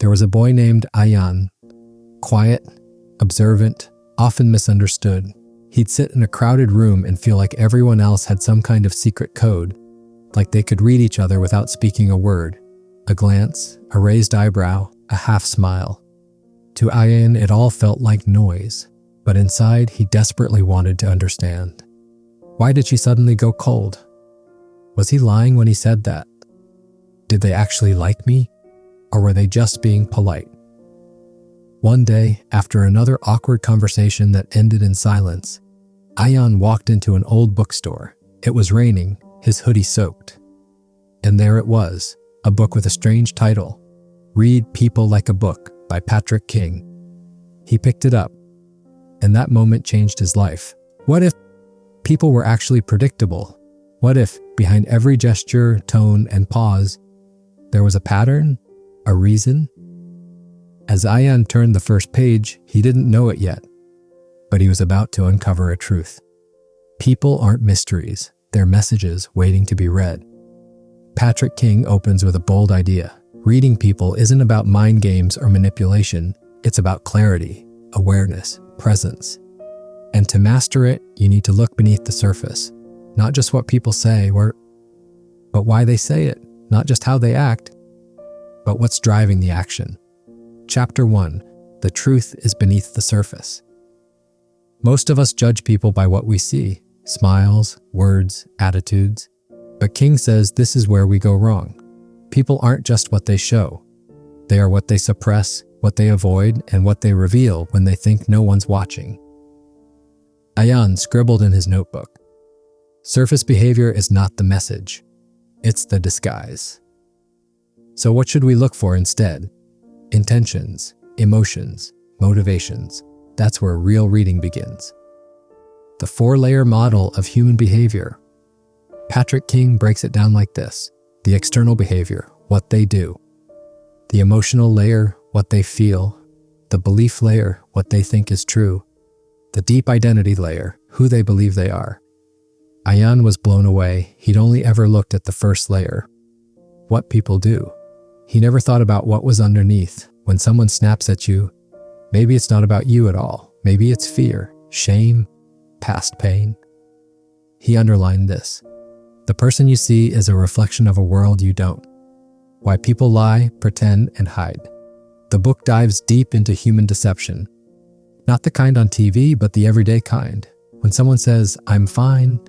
There was a boy named Ayan, quiet, observant, often misunderstood. He'd sit in a crowded room and feel like everyone else had some kind of secret code, like they could read each other without speaking a word. A glance, a raised eyebrow, a half smile. To Ayan, it all felt like noise, but inside he desperately wanted to understand. Why did she suddenly go cold? Was he lying when he said that? Did they actually like me? Or were they just being polite? One day, after another awkward conversation that ended in silence, Ayan walked into an old bookstore. It was raining, his hoodie soaked. And there it was, a book with a strange title, Read People Like a Book by Patrick King. He picked it up, and that moment changed his life. What if people were actually predictable? What if, behind every gesture, tone, and pause, there was a pattern, a reason? As Ayan turned the first page, he didn't know it yet, but he was about to uncover a truth. People aren't mysteries, they're messages waiting to be read. Patrick King opens with a bold idea. Reading people isn't about mind games or manipulation, it's about clarity, awareness, presence. And to master it, you need to look beneath the surface. Not just what people say, but why they say it. Not just how they act, but what's driving the action. Chapter 1. The truth is beneath the surface. Most of us judge people by what we see, smiles, words, attitudes. But King says this is where we go wrong. People aren't just what they show. They are what they suppress, what they avoid, and what they reveal when they think no one's watching. Ayan scribbled in his notebook. Surface behavior is not the message. It's the disguise. So what should we look for instead? Intentions, emotions, motivations. That's where real reading begins. The 4-layer model of human behavior. Patrick King breaks it down like this. The external behavior, what they do. The emotional layer, what they feel. The belief layer, what they think is true. The deep identity layer, who they believe they are. Ayan was blown away. He'd only ever looked at the first layer. What people do. He never thought about what was underneath. When someone snaps at you, maybe it's not about you at all. Maybe it's fear, shame, past pain. He underlined this. The person you see is a reflection of a world you don't. Why people lie, pretend, and hide. The book dives deep into human deception. Not the kind on TV, but the everyday kind. When someone says, I'm fine,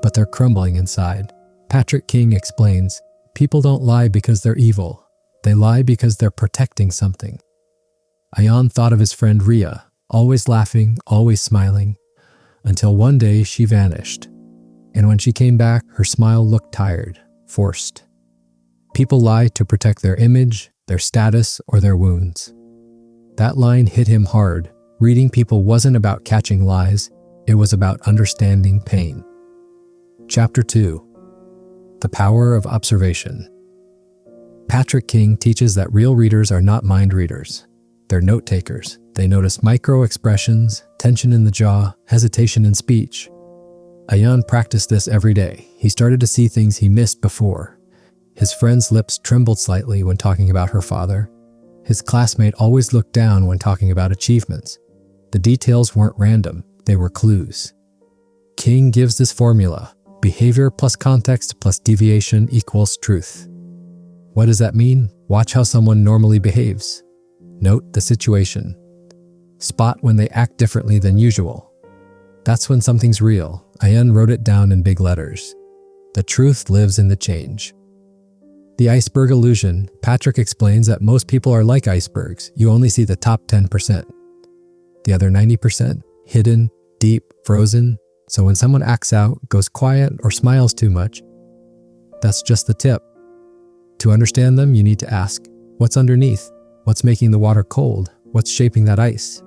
but they're crumbling inside. Patrick King explains, people don't lie because they're evil. They lie because they're protecting something. Ayan thought of his friend Ria, always laughing, always smiling, until one day she vanished. And when she came back, her smile looked tired, forced. People lie to protect their image, their status, or their wounds. That line hit him hard. Reading people wasn't about catching lies, it was about understanding pain. Chapter 2. The Power of Observation. Patrick King teaches that real readers are not mind readers. They're note takers. They notice micro-expressions, tension in the jaw, hesitation in speech. Ayan practiced this every day. He started to see things he missed before. His friend's lips trembled slightly when talking about her father. His classmate always looked down when talking about achievements. The details weren't random, they were clues. King gives this formula: behavior plus context plus deviation equals truth. What does that mean? Watch how someone normally behaves. Note the situation. Spot when they act differently than usual. That's when something's real. Ayan wrote it down in big letters. The truth lives in the change. The iceberg illusion. Patrick explains that most people are like icebergs. You only see the top 10%. The other 90%, hidden, deep, frozen. So when someone acts out, goes quiet, or smiles too much, that's just the tip. To understand them, you need to ask, what's underneath? What's making the water cold? What's shaping that ice?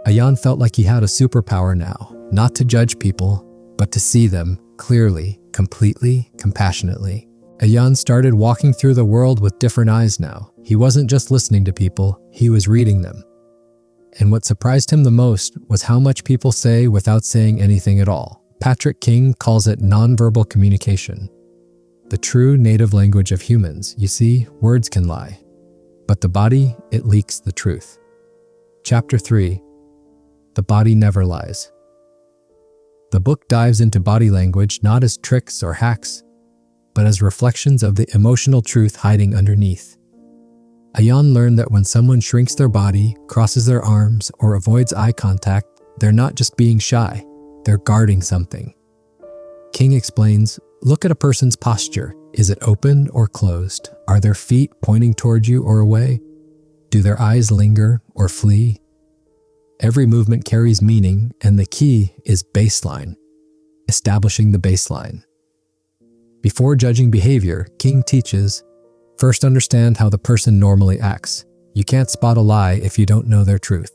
Ayan felt like he had a superpower now, not to judge people, but to see them clearly, completely, compassionately. Ayan started walking through the world with different eyes now. He wasn't just listening to people, he was reading them. And what surprised him the most was how much people say without saying anything at all. Patrick King calls it nonverbal communication. The true native language of humans. You see, words can lie. but the body, it leaks the truth. Chapter 3. The body never lies. The book dives into body language not as tricks or hacks, but as reflections of the emotional truth hiding underneath. Ayan learned that when someone shrinks their body, crosses their arms, or avoids eye contact, they're not just being shy, they're guarding something. King explains, look at a person's posture. Is it open or closed? Are their feet pointing toward you or away? Do their eyes linger or flee? Every movement carries meaning, and the key is baseline, establishing the baseline. Before judging behavior, King teaches, first understand how the person normally acts. You can't spot a lie if you don't know their truth.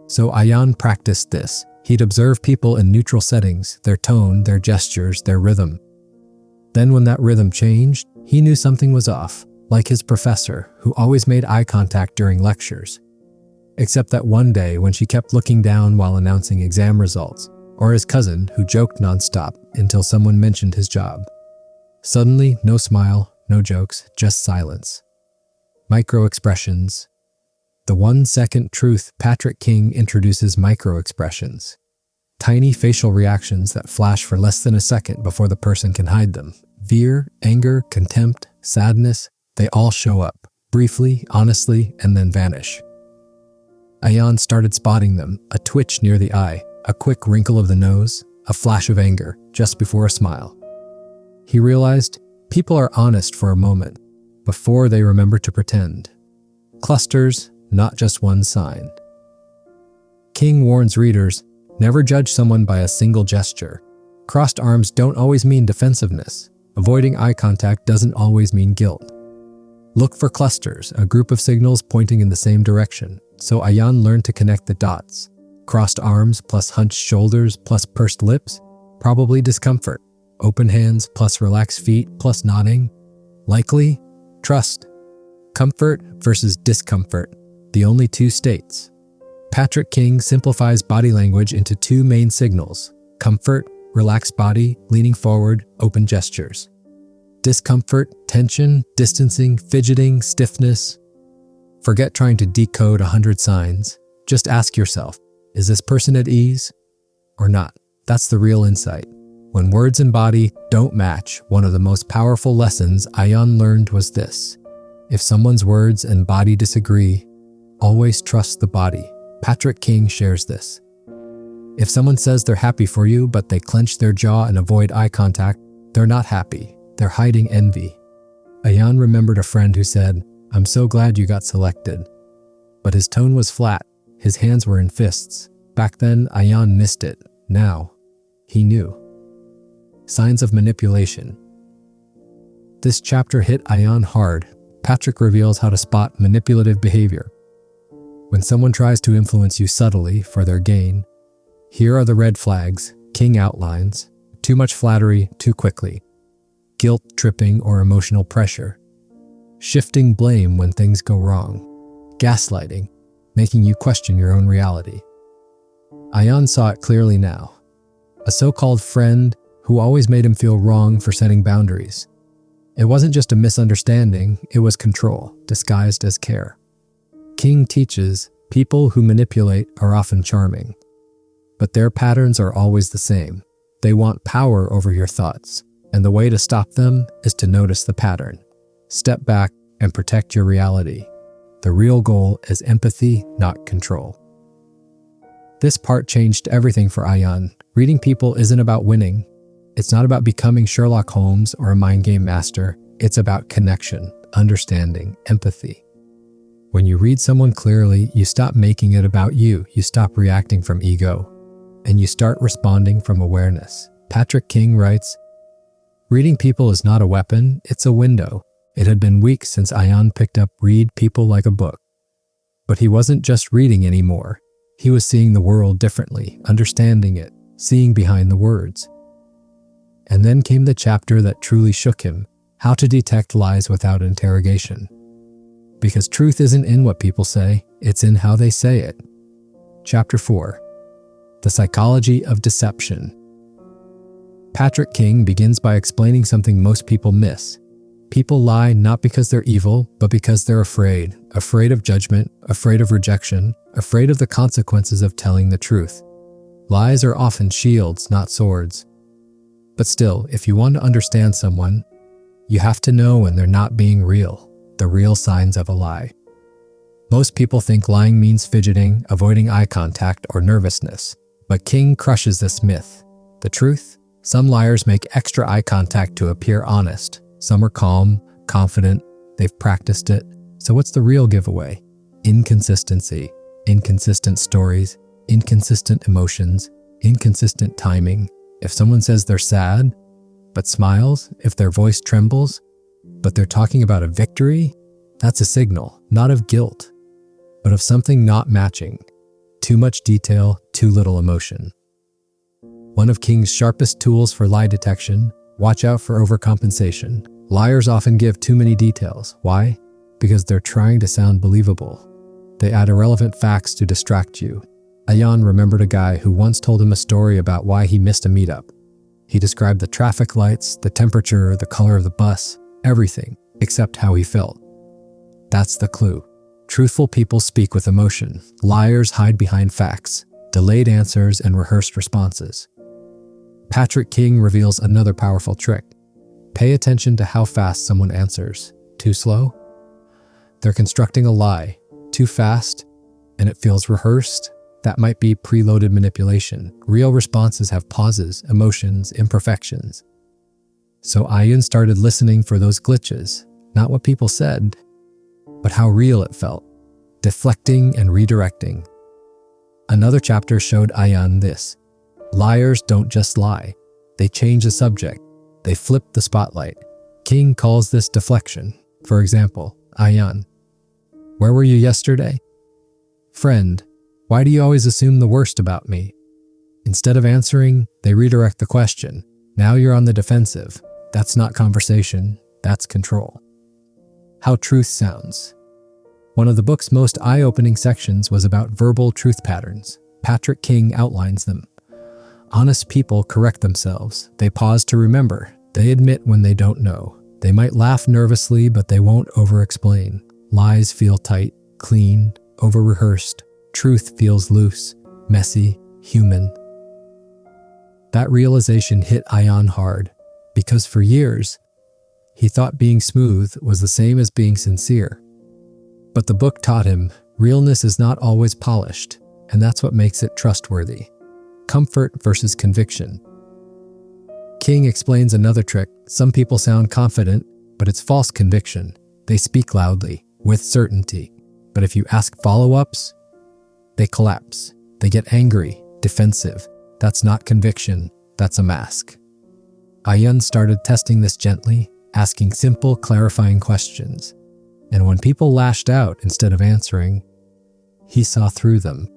So Ayan practiced this. He'd observe people in neutral settings, their tone, their gestures, their rhythm. Then when that rhythm changed, he knew something was off, like his professor, who always made eye contact during lectures. Except that one day when she kept looking down while announcing exam results, or his cousin who joked nonstop until someone mentioned his job. Suddenly, no smile, no jokes, just silence. Microexpressions. The 1-second truth. Patrick King introduces microexpressions. Tiny facial reactions that flash for less than a second before the person can hide them. Fear, anger, contempt, sadness, they all show up, briefly, honestly, and then vanish. Ayan started spotting them, a twitch near the eye, a quick wrinkle of the nose, a flash of anger, just before a smile. He realized people are honest for a moment, before they remember to pretend. Clusters, not just one sign. King warns readers, never judge someone by a single gesture. Crossed arms don't always mean defensiveness. Avoiding eye contact doesn't always mean guilt. Look for clusters, a group of signals pointing in the same direction. So Ayan learned to connect the dots. Crossed arms plus hunched shoulders plus pursed lips, probably discomfort. Open hands plus relaxed feet plus nodding, likely trust. Comfort versus discomfort, the only two states. Patrick King simplifies body language into two main signals: comfort, relaxed body, leaning forward, open gestures. Discomfort, tension, distancing, fidgeting, stiffness. Forget trying to decode 100 signs. Just ask yourself, is this person at ease or not? That's the real insight. When words and body don't match, one of the most powerful lessons Ayan learned was this: if someone's words and body disagree, always trust the body. Patrick King shares this. If someone says they're happy for you, but they clench their jaw and avoid eye contact, they're not happy. They're hiding envy. Ayan remembered a friend who said, "I'm so glad you got selected." But his tone was flat. His hands were in fists. Back then, Ayan missed it. Now, he knew. Signs of manipulation. This chapter hit Ayan hard. Patrick reveals how to spot manipulative behavior. When someone tries to influence you subtly for their gain, here are the red flags. King outlines: too much flattery too quickly, guilt tripping or emotional pressure, shifting blame when things go wrong, gaslighting, making you question your own reality. Ayan saw it clearly now. A so-called friend who always made him feel wrong for setting boundaries. It wasn't just a misunderstanding, it was control, disguised as care. King teaches, people who manipulate are often charming, but their patterns are always the same. They want power over your thoughts, and the way to stop them is to notice the pattern. Step back and protect your reality. The real goal is empathy, not control. This part changed everything for Ayan. Reading people isn't about winning. It's not about becoming Sherlock Holmes or a mind game master. It's about connection, understanding, empathy. When you read someone clearly, you stop making it about you. You stop reacting from ego, and you start responding from awareness. Patrick King writes, "Reading people is not a weapon, it's a window." It had been weeks since Ayan picked up Read People like a book. But he wasn't just reading anymore. He was seeing the world differently, understanding it, seeing behind the words. And then came the chapter that truly shook him: how to detect lies without interrogation. Because truth isn't in what people say, it's in how they say it. Chapter 4. The Psychology of Deception. Patrick King begins by explaining something most people miss. People lie not because they're evil, but because they're afraid. Afraid of judgment, afraid of rejection, afraid of the consequences of telling the truth. Lies are often shields, not swords. But still, if you want to understand someone, you have to know when they're not being real, the real signs of a lie. Most people think lying means fidgeting, avoiding eye contact, or nervousness. But King crushes this myth. The truth? Some liars make extra eye contact to appear honest. Some are calm, confident, they've practiced it. So what's the real giveaway? Inconsistency, inconsistent stories, inconsistent emotions, inconsistent timing. If someone says they're sad, but smiles, if their voice trembles, but they're talking about a victory, that's a signal, not of guilt, but of something not matching. Too much detail, too little emotion. One of King's sharpest tools for lie detection: watch out for overcompensation. Liars often give too many details. Why? Because they're trying to sound believable. They add irrelevant facts to distract you. Ayan remembered a guy who once told him a story about why he missed a meetup. He described the traffic lights, the temperature, the color of the bus, everything except how he felt. That's the clue. Truthful people speak with emotion. Liars hide behind facts, delayed answers, and rehearsed responses. Patrick King reveals another powerful trick. Pay attention to how fast someone answers. Too slow? They're constructing a lie. Too fast? And it feels rehearsed? That might be preloaded manipulation. Real responses have pauses, emotions, imperfections. So Ayan started listening for those glitches. Not what people said, but how real it felt. Deflecting and redirecting. Another chapter showed Ayan this. Liars don't just lie. They change the subject. They flip the spotlight. King calls this deflection. For example, Ayan, where were you yesterday? Friend, why do you always assume the worst about me? Instead of answering, they redirect the question. Now you're on the defensive. That's not conversation, that's control. How truth sounds. One of the book's most eye-opening sections was about verbal truth patterns. Patrick King outlines them. Honest people correct themselves. They pause to remember. They admit when they don't know. They might laugh nervously, but they won't over-explain. Lies feel tight, clean, over-rehearsed. Truth feels loose, messy, human. That realization hit Ayan hard, because for years, he thought being smooth was the same as being sincere. But the book taught him realness is not always polished, and that's what makes it trustworthy. Comfort versus conviction. King explains another trick. Some people sound confident, but it's false conviction. They speak loudly, with certainty. But if you ask follow-ups, they collapse. They get angry, defensive. That's not conviction, that's a mask. Ayan started testing this gently, asking simple, clarifying questions. And when people lashed out instead of answering, he saw through them.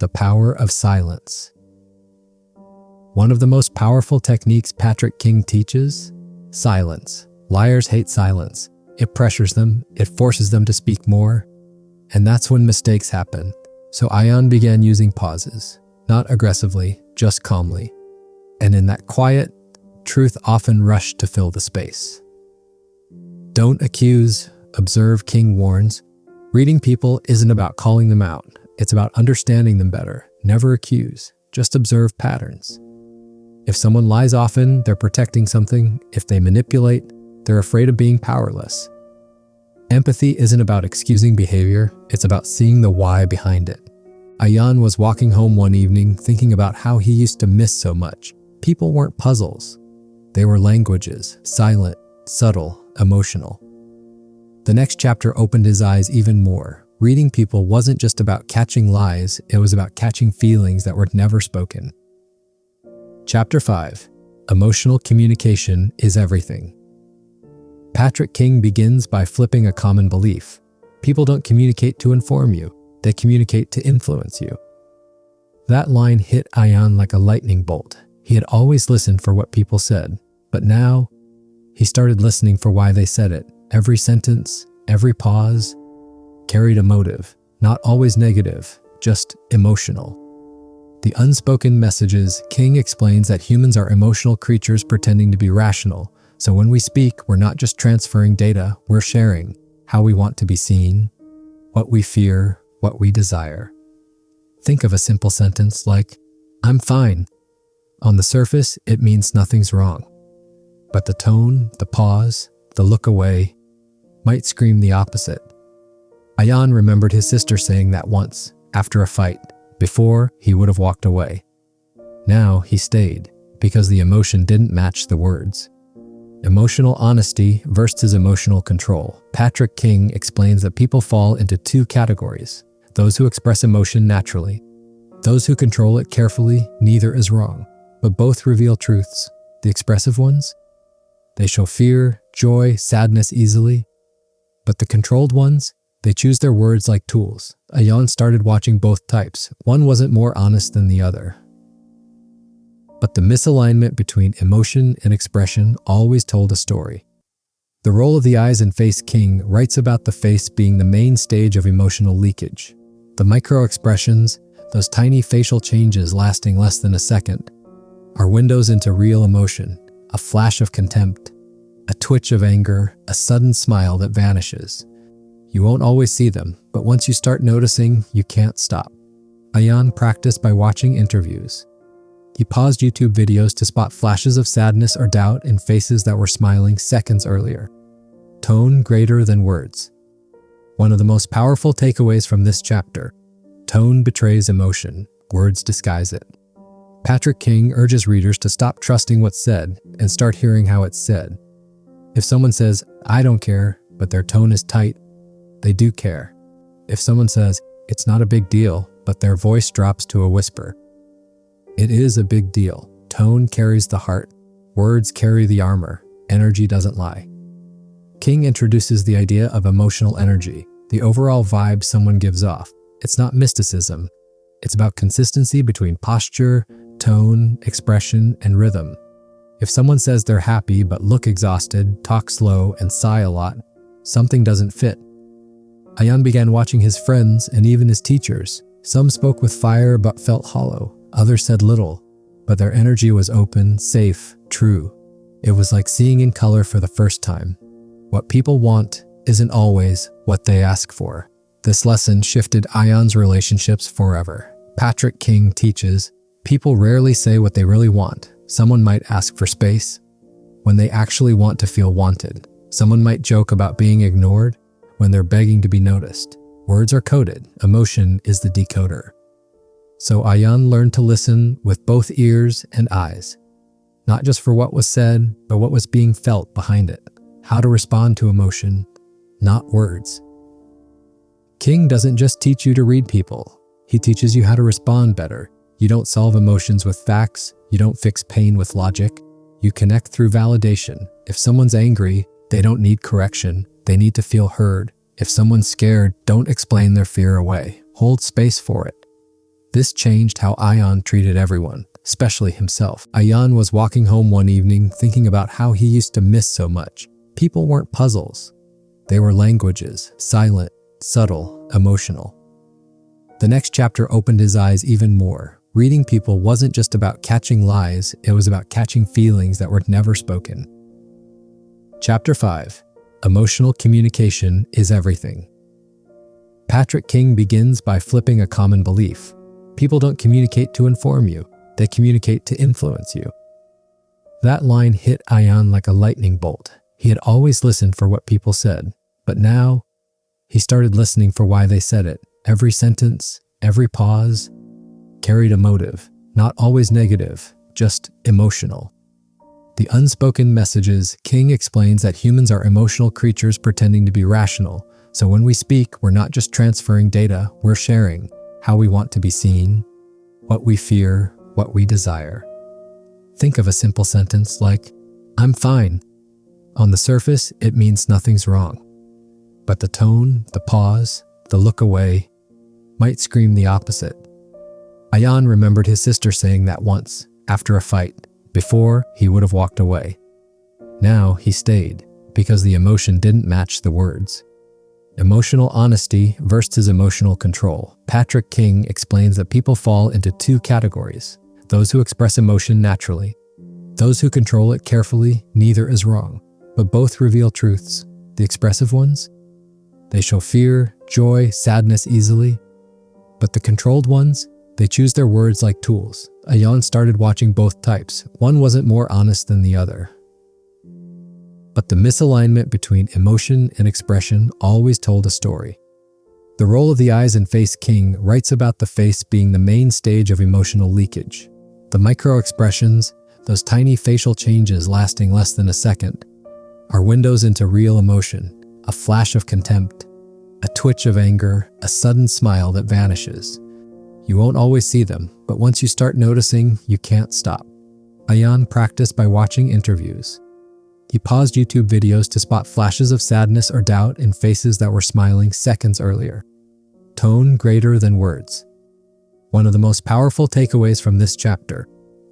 The power of silence. One of the most powerful techniques Patrick King teaches? Silence. Liars hate silence. It pressures them, it forces them to speak more. And that's when mistakes happen. So Ayan began using pauses, not aggressively, just calmly. And in that quiet, truth often rushed to fill the space. Don't accuse, observe, King warns. Reading people isn't about calling them out. It's about understanding them better. Never accuse, just observe patterns. If someone lies often, they're protecting something. If they manipulate, they're afraid of being powerless. Empathy isn't about excusing behavior, it's about seeing the why behind it. Ayan was walking home one evening thinking about how he used to miss so much. People weren't puzzles. They were languages, silent, subtle, emotional. The next chapter opened his eyes even more. Reading people wasn't just about catching lies, it was about catching feelings that were never spoken. Chapter 5. Emotional communication is everything. Patrick King begins by flipping a common belief. People don't communicate to inform you, they communicate to influence you. That line hit Ayan like a lightning bolt. He had always listened for what people said, but now he started listening for why they said it. Every sentence, every pause carried a motive, not always negative, just emotional. The unspoken messages. King explains that humans are emotional creatures pretending to be rational. So when we speak, we're not just transferring data, we're sharing how we want to be seen, what we fear, what we desire. Think of a simple sentence like, "I'm fine." On the surface, it means nothing's wrong. But the tone, the pause, the look away might scream the opposite. Ayan remembered his sister saying that once, after a fight. Before, he would have walked away. Now, he stayed, because the emotion didn't match the words. Emotional honesty versus emotional control. Patrick King explains that people fall into two categories: those who express emotion naturally, those who control it carefully. Neither is wrong, but both reveal truths. The expressive ones, they show fear, joy, sadness easily. But the controlled ones, they choose their words like tools. Ayan started watching both types. One wasn't more honest than the other. But the misalignment between emotion and expression always told a story. The role of the eyes in Face King writes about the face being the main stage of emotional leakage. The microexpressions, those tiny facial changes lasting less than a second, are windows into real emotion, a flash of contempt, a twitch of anger, a sudden smile that vanishes. You won't always see them, but once you start noticing, you can't stop. Ayan practiced by watching interviews. He paused YouTube videos to spot flashes of sadness or doubt in faces that were smiling seconds earlier. Tone greater than words. One of the most powerful takeaways from this chapter: tone betrays emotion, words disguise it. Patrick King urges readers to stop trusting what's said and start hearing how it's said. If someone says, "I don't care," but their tone is tight, they do care. If someone says, "It's not a big deal," but their voice drops to a whisper, it is a big deal. Tone carries the heart. Words carry the armor. Energy doesn't lie. King introduces the idea of emotional energy, the overall vibe someone gives off. It's not mysticism. It's about consistency between posture, tone, expression, and rhythm. If someone says they're happy but look exhausted, talk slow, and sigh a lot, something doesn't fit. Ayan began watching his friends and even his teachers. Some spoke with fire but felt hollow. Others said little, but their energy was open, safe, true. It was like seeing in color for the first time. What people want isn't always what they ask for. This lesson shifted Ayan's relationships forever. Patrick King teaches, people rarely say what they really want. Someone might ask for space when they actually want to feel wanted. Someone might joke about being ignored when they're begging to be noticed. Words are coded. Emotion is the decoder. So Ayan learned to listen with both ears and eyes, not just for what was said, but what was being felt behind it. How to respond to emotion, not words. King doesn't just teach you to read people. He teaches you how to respond better. You don't solve emotions with facts. You don't fix pain with logic. You connect through validation. If someone's angry, they don't need correction. They need to feel heard. If someone's scared, don't explain their fear away. Hold space for it. This changed how Ayan treated everyone, especially himself. Ayan was walking home one evening thinking about how he used to miss so much. People weren't puzzles. They were languages, silent, subtle, emotional. The next chapter opened his eyes even more. Reading people wasn't just about catching lies, it was about catching feelings that were never spoken. Chapter 5. Emotional communication is everything. Patrick King begins by flipping a common belief. People don't communicate to inform you, they communicate to influence you. That line hit Ayan like a lightning bolt. He had always listened for what people said, but now he started listening for why they said it. Every sentence, every pause carried a motive, not always negative, just emotional. The unspoken messages. King explains that humans are emotional creatures pretending to be rational. So when we speak, we're not just transferring data, we're sharing how we want to be seen, what we fear, what we desire. Think of a simple sentence like, "I'm fine." On the surface, it means nothing's wrong. But the tone, the pause, the look away might scream the opposite. Ayan remembered his sister saying that once, after a fight. Before, he would have walked away. Now, he stayed, because the emotion didn't match the words. Emotional honesty versus emotional control. Patrick King explains that people fall into two categories: those who express emotion naturally, Those who control it carefully, neither is wrong, but both reveal truths. The expressive ones, they show fear, joy, sadness easily. But the controlled ones, they choose their words like tools. Ayan started watching both types. One wasn't more honest than the other. But the misalignment between emotion and expression always told a story. The role of the eyes in Face King writes about the face being the main stage of emotional leakage. The micro-expressions, those tiny facial changes lasting less than a second, are windows into real emotion, a flash of contempt, a twitch of anger, a sudden smile that vanishes. You won't always see them, but once you start noticing, you can't stop. Ayan practiced by watching interviews. He paused YouTube videos to spot flashes of sadness or doubt in faces that were smiling seconds earlier. Tone greater than words. One of the most powerful takeaways from this chapter: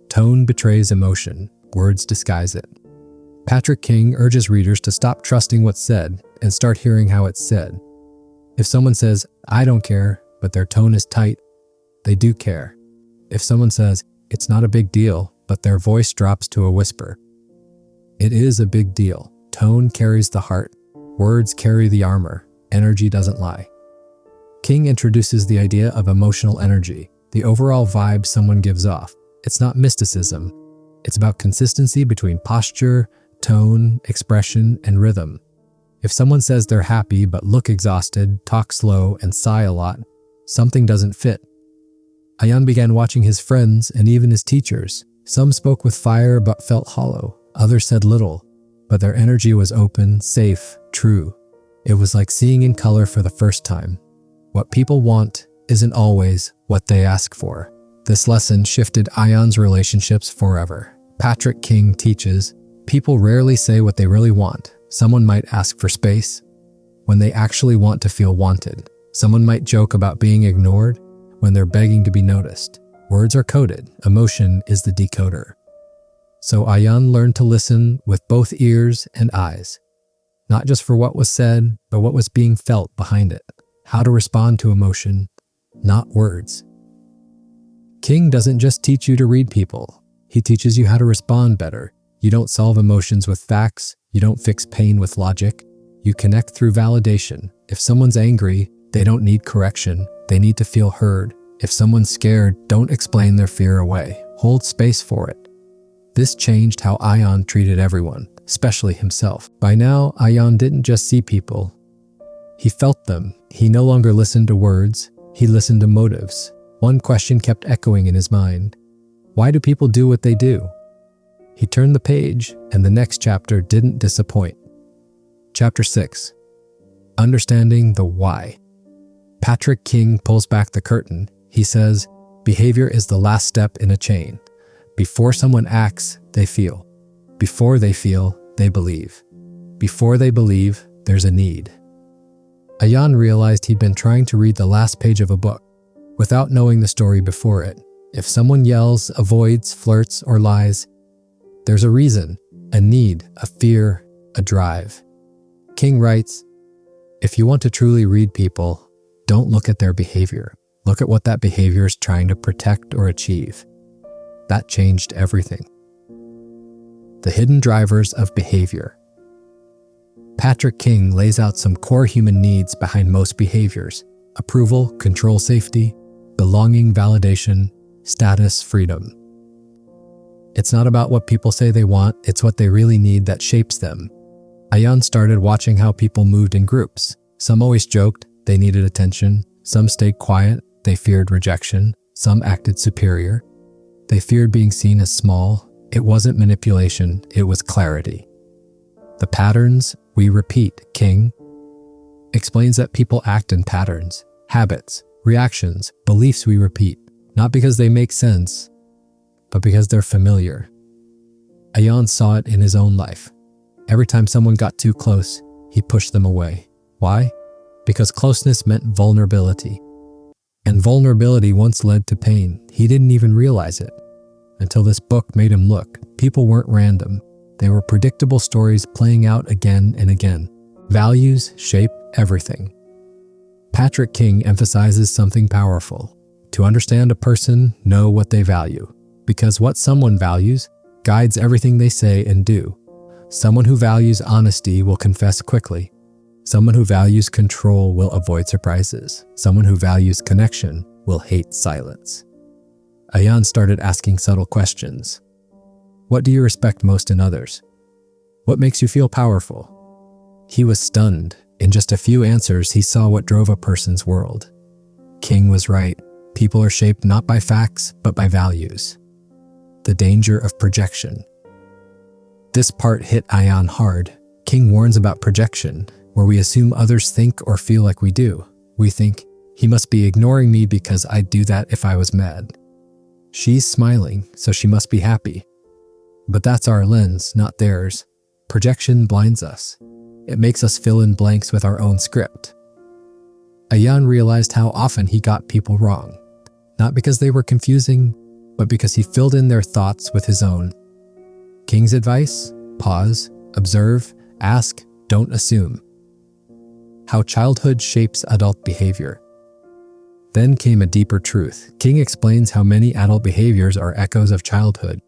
tone betrays emotion, words disguise it. Patrick King urges readers to stop trusting what's said and start hearing how it's said. If someone says, "I don't care," but their tone is tight, they do care. If someone says, "It's not a big deal," but their voice drops to a whisper, it is a big deal. Tone carries the heart. Words carry the armor. Energy doesn't lie. King introduces the idea of emotional energy, the overall vibe someone gives off. It's not mysticism. It's about consistency between posture, tone, expression, and rhythm. If someone says they're happy but look exhausted, talk slow, and sigh a lot, something doesn't fit. Ayan began watching his friends and even his teachers. Some spoke with fire but felt hollow. Others said little, but their energy was open, safe, true. It was like seeing in color for the first time. What people want isn't always what they ask for. This lesson shifted Ayan's relationships forever. Patrick King teaches, people rarely say what they really want. Someone might ask for space when they actually want to feel wanted. Someone might joke about being ignored when they're begging to be noticed. Words are coded. Emotion is the decoder. So Ayan learned to listen with both ears and eyes, not just for what was said, but what was being felt behind it. How to respond to emotion, not words. King doesn't just teach you to read people. He teaches you how to respond better. You don't solve emotions with facts. You don't fix pain with logic. You connect through validation. If someone's angry, they don't need correction. They need to feel heard. If someone's scared, don't explain their fear away. Hold space for it. This changed how Ayan treated everyone, especially himself. By now, Ayan didn't just see people. He felt them. He no longer listened to words. He listened to motives. One question kept echoing in his mind. Why do people do what they do? He turned the page, and the next chapter didn't disappoint. Chapter 6. Understanding the why. Patrick King pulls back the curtain. He says, behavior is the last step in a chain. Before someone acts, they feel. Before they feel, they believe. Before they believe, there's a need. Ayan realized he'd been trying to read the last page of a book without knowing the story before it. If someone yells, avoids, flirts, or lies, there's a reason, a need, a fear, a drive. King writes, if you want to truly read people, don't look at their behavior. Look at what that behavior is trying to protect or achieve. That changed everything. The hidden drivers of behavior. Patrick King lays out some core human needs behind most behaviors: approval, control, safety, belonging, validation, status, freedom. It's not about what people say they want, it's what they really need that shapes them. Ayan started watching how people moved in groups. Some always joked, they needed attention. Some stayed quiet, they feared rejection. Some acted superior. They feared being seen as small. It wasn't manipulation, it was clarity. The patterns we repeat, King explains that people act in patterns, habits, reactions, beliefs we repeat, not because they make sense, but because they're familiar. Ayan saw it in his own life. Every time someone got too close, he pushed them away. Why? Because closeness meant vulnerability. And vulnerability once led to pain. He didn't even realize it until this book made him look. People weren't random. They were predictable stories playing out again and again. Values shape everything. Patrick King emphasizes something powerful. To understand a person, know what they value. Because what someone values guides everything they say and do. Someone who values honesty will confess quickly. Someone who values control will avoid surprises. Someone who values connection will hate silence. Ayan started asking subtle questions. What do you respect most in others? What makes you feel powerful? He was stunned. In just a few answers, he saw what drove a person's world. King was right. People are shaped not by facts, but by values. The danger of projection. This part hit Ayan hard. King warns about projection, where we assume others think or feel like we do. We think, he must be ignoring me because I'd do that if I was mad. She's smiling, so she must be happy. But that's our lens, not theirs. Projection blinds us. It makes us fill in blanks with our own script. Ayan realized how often he got people wrong. Not because they were confusing, but because he filled in their thoughts with his own. King's advice? Pause, observe, ask, don't assume. How childhood shapes adult behavior. Then came a deeper truth. King explains how many adult behaviors are echoes of childhood.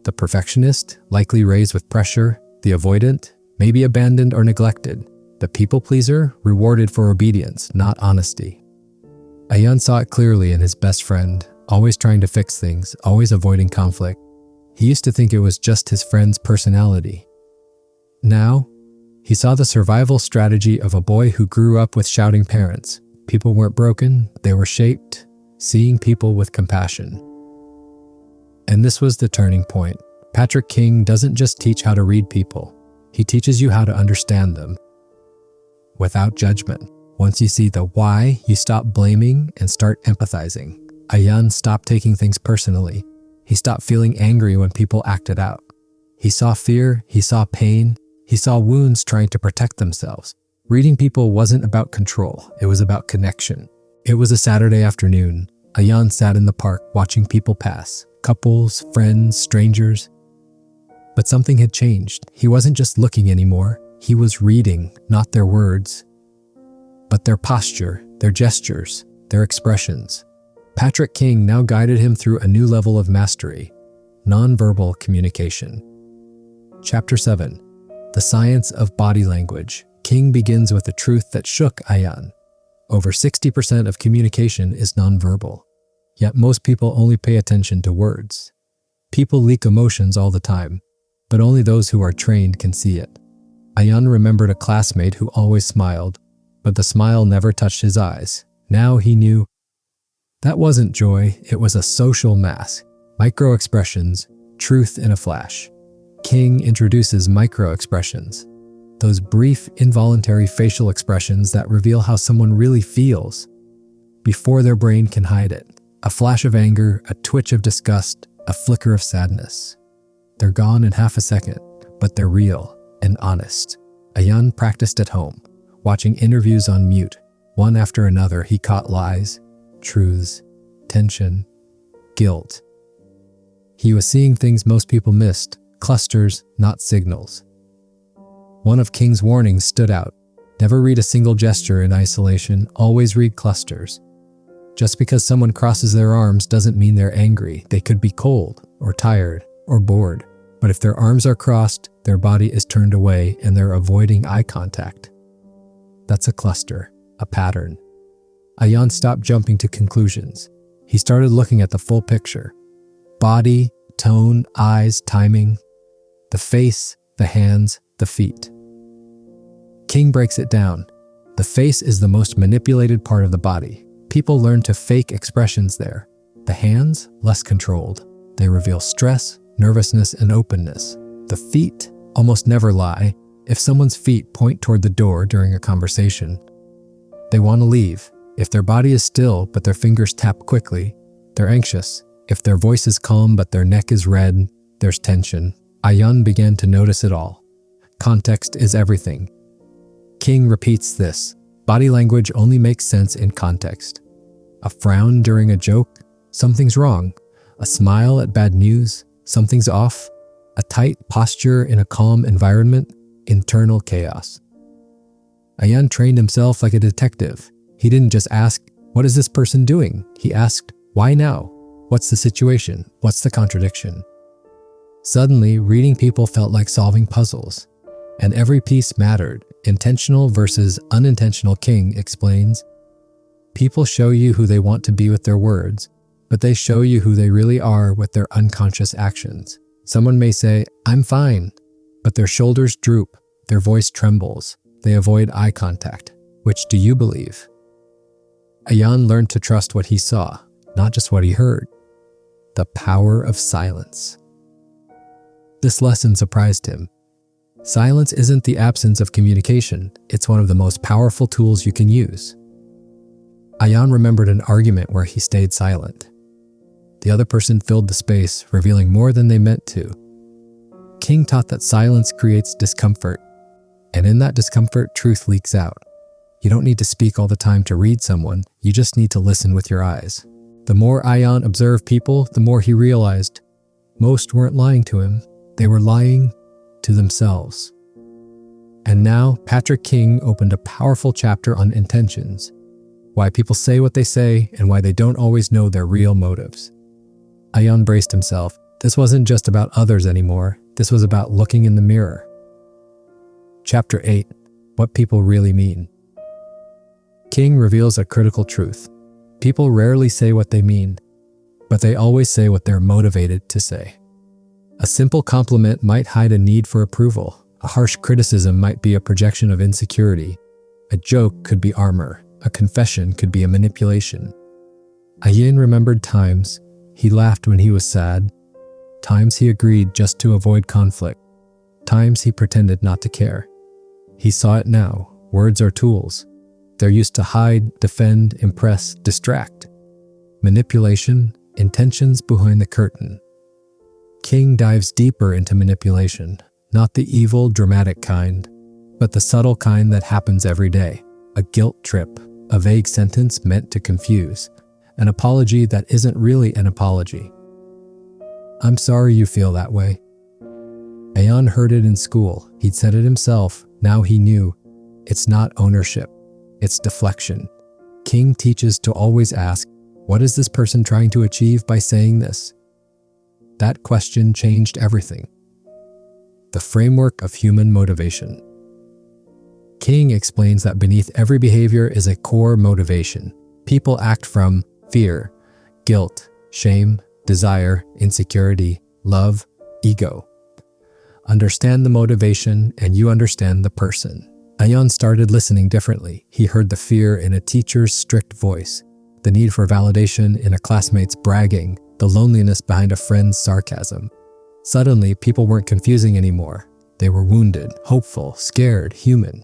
The perfectionist, likely raised with pressure. The avoidant, maybe abandoned or neglected. The people pleaser, rewarded for obedience, not honesty. Ayan saw it clearly in his best friend, always trying to fix things, always avoiding conflict. He used to think it was just his friend's personality. Now, he saw the survival strategy of a boy who grew up with shouting parents. People weren't broken, they were shaped, seeing people with compassion. And this was the turning point. Patrick King doesn't just teach how to read people, he teaches you how to understand them. Without judgment. Once you see the why, you stop blaming and start empathizing. Ayan stopped taking things personally. He stopped feeling angry when people acted out. He saw fear, he saw pain, he saw wounds trying to protect themselves. Reading people wasn't about control, it was about connection. It was a Saturday afternoon. Ayan sat in the park watching people pass. Couples, friends, strangers. But something had changed. He wasn't just looking anymore. He was reading, not their words, but their posture, their gestures, their expressions. Patrick King now guided him through a new level of mastery, nonverbal communication. Chapter 7. The Science of Body Language. King begins with a truth that shook Ayan. Over 60% of communication is nonverbal, yet most people only pay attention to words. People leak emotions all the time, but only those who are trained can see it. Ayan remembered a classmate who always smiled, but the smile never touched his eyes. Now he knew that wasn't joy, it was a social mask. Microexpressions, truth in a flash. King introduces microexpressions, those brief, involuntary facial expressions that reveal how someone really feels before their brain can hide it. A flash of anger, a twitch of disgust, a flicker of sadness. They're gone in half a second, but they're real and honest. Ayan practiced at home, watching interviews on mute. One after another, he caught lies, truths, tension, guilt. He was seeing things most people missed, clusters, not signals. One of King's warnings stood out. Never read a single gesture in isolation, always read clusters. Just because someone crosses their arms doesn't mean they're angry. They could be cold, or tired, or bored. But if their arms are crossed, their body is turned away and they're avoiding eye contact. That's a cluster, a pattern. Ayan stopped jumping to conclusions. He started looking at the full picture. Body, tone, eyes, timing. The face, the hands, the feet. King breaks it down. The face is the most manipulated part of the body. People learn to fake expressions there. The hands, less controlled. They reveal stress, nervousness, and openness. The feet almost never lie. If someone's feet point toward the door during a conversation, they want to leave. If their body is still but their fingers tap quickly, they're anxious. If their voice is calm but their neck is red, there's tension. Ayan began to notice it all. Context is everything. King repeats this. Body language only makes sense in context. A frown during a joke, something's wrong. A smile at bad news, something's off. A tight posture in a calm environment, internal chaos. Ayan trained himself like a detective. He didn't just ask, what is this person doing? He asked, why now? What's the situation? What's the contradiction? Suddenly, reading people felt like solving puzzles, and every piece mattered. Intentional versus unintentional. King explains, people show you who they want to be with their words, but they show you who they really are with their unconscious actions. Someone may say, "I'm fine," but their shoulders droop, their voice trembles, they avoid eye contact. Which do you believe? Ayan learned to trust what he saw, not just what he heard. The power of silence. This lesson surprised him. Silence isn't the absence of communication, it's one of the most powerful tools you can use. Ayan remembered an argument where he stayed silent. The other person filled the space, revealing more than they meant to. King taught that silence creates discomfort, and in that discomfort, truth leaks out. You don't need to speak all the time to read someone, you just need to listen with your eyes. The more Ayan observed people, the more he realized most weren't lying to him, they were lying to themselves. And now, Patrick King opened a powerful chapter on intentions, why people say what they say and why they don't always know their real motives. Ayan braced himself. This wasn't just about others anymore, this was about looking in the mirror. Chapter 8. What People Really Mean. King reveals a critical truth. People rarely say what they mean, but they always say what they're motivated to say. A simple compliment might hide a need for approval. A harsh criticism might be a projection of insecurity. A joke could be armor. A confession could be a manipulation. Ayan remembered times he laughed when he was sad, times he agreed just to avoid conflict, times he pretended not to care. He saw it now. Words are tools. They're used to hide, defend, impress, distract. Manipulation, intentions behind the curtain. King dives deeper into manipulation, not the evil, dramatic kind, but the subtle kind that happens every day. A guilt trip, a vague sentence meant to confuse, an apology that isn't really an apology. "I'm sorry you feel that way." Ayan heard it in school. He'd said it himself. Now he knew. It's not ownership. It's deflection. King teaches to always ask, what is this person trying to achieve by saying this? That question changed everything. The framework of human motivation. King explains that beneath every behavior is a core motivation. People act from fear, guilt, shame, desire, insecurity, love, ego. Understand the motivation and you understand the person. Ayan started listening differently. He heard the fear in a teacher's strict voice, the need for validation in a classmate's bragging, the loneliness behind a friend's sarcasm. Suddenly, people weren't confusing anymore. They were wounded, hopeful, scared, human.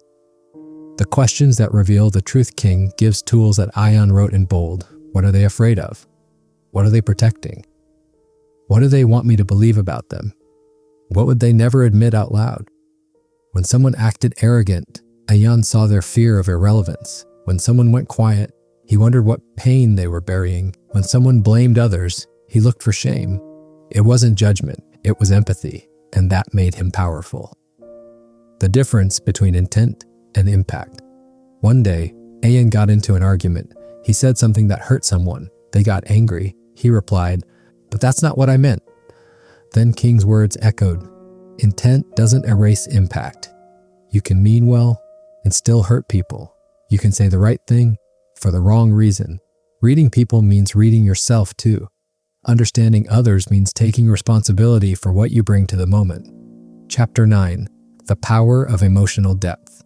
The questions that reveal the truth. King gives tools that Ayan wrote in bold. What are they afraid of? What are they protecting? What do they want me to believe about them? What would they never admit out loud? When someone acted arrogant, Ayan saw their fear of irrelevance. When someone went quiet, he wondered what pain they were burying. When someone blamed others, he looked for shame. It wasn't judgment, it was empathy, and that made him powerful. The difference between intent and impact. One day, Ayan got into an argument. He said something that hurt someone. They got angry. He replied, "But that's not what I meant." Then King's words echoed. Intent doesn't erase impact. You can mean well and still hurt people. You can say the right thing for the wrong reason. Reading people means reading yourself too. Understanding others means taking responsibility for what you bring to the moment. Chapter 9. The Power of Emotional Depth.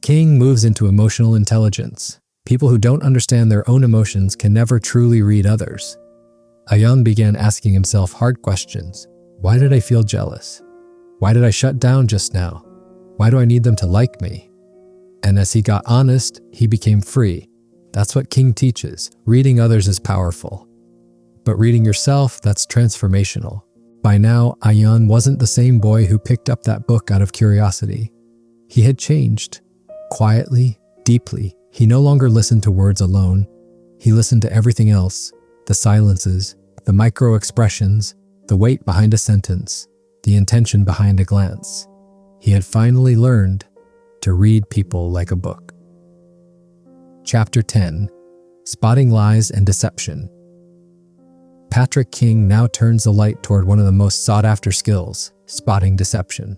King moves into emotional intelligence. People who don't understand their own emotions can never truly read others. Ayan began asking himself hard questions. Why did I feel jealous? Why did I shut down just now? Why do I need them to like me? And as he got honest, he became free. That's what King teaches. Reading others is powerful. But reading yourself, that's transformational. By now, Ayan wasn't the same boy who picked up that book out of curiosity. He had changed. Quietly, deeply. He no longer listened to words alone. He listened to everything else. The silences, the micro-expressions, the weight behind a sentence, the intention behind a glance. He had finally learned to read people like a book. Chapter 10. Spotting Lies and Deception. Patrick King now turns the light toward one of the most sought-after skills, spotting deception.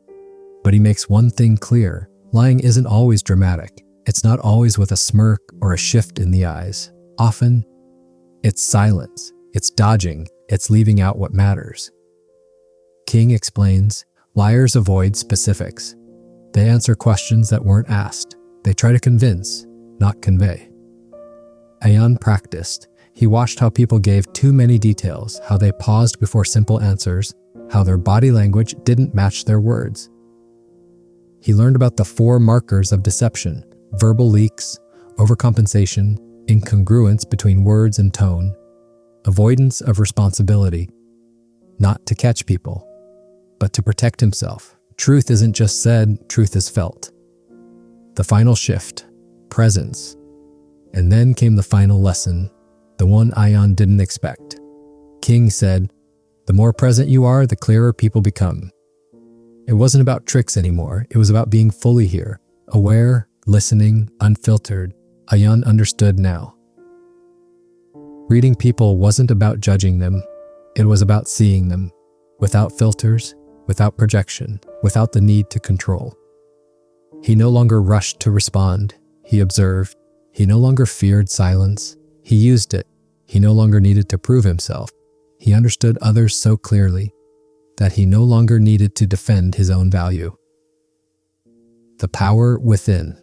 But he makes one thing clear: lying isn't always dramatic. It's not always with a smirk or a shift in the eyes. Often, it's silence, it's dodging, it's leaving out what matters. King explains, liars avoid specifics. They answer questions that weren't asked. They try to convince, not convey. Ayan practiced. He watched how people gave too many details, how they paused before simple answers, how their body language didn't match their words. He learned about the 4 markers of deception: verbal leaks, overcompensation, incongruence between words and tone, avoidance of responsibility, not to catch people, but to protect himself. Truth isn't just said, truth is felt. The final shift, presence. And then came the final lesson, the one Ayan didn't expect. King said, "The more present you are, the clearer people become." It wasn't about tricks anymore. It was about being fully here, aware, listening, unfiltered. Ayan understood now. Reading people wasn't about judging them. It was about seeing them, without filters, without projection, without the need to control. He no longer rushed to respond. He observed. He no longer feared silence. He used it. He no longer needed to prove himself. He understood others so clearly that he no longer needed to defend his own value. The power within.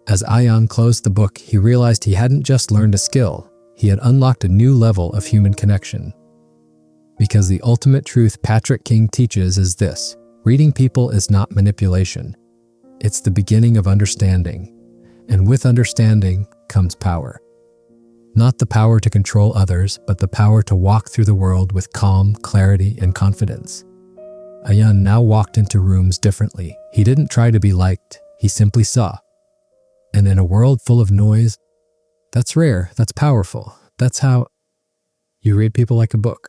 As Ayan closed the book, he realized he hadn't just learned a skill. He had unlocked a new level of human connection. Because the ultimate truth Patrick King teaches is this: reading people is not manipulation. It's the beginning of understanding. And with understanding comes power. Not the power to control others, but the power to walk through the world with calm, clarity, and confidence. Ayan now walked into rooms differently. He didn't try to be liked. He simply saw. And in a world full of noise, that's rare, that's powerful. That's how you read people like a book.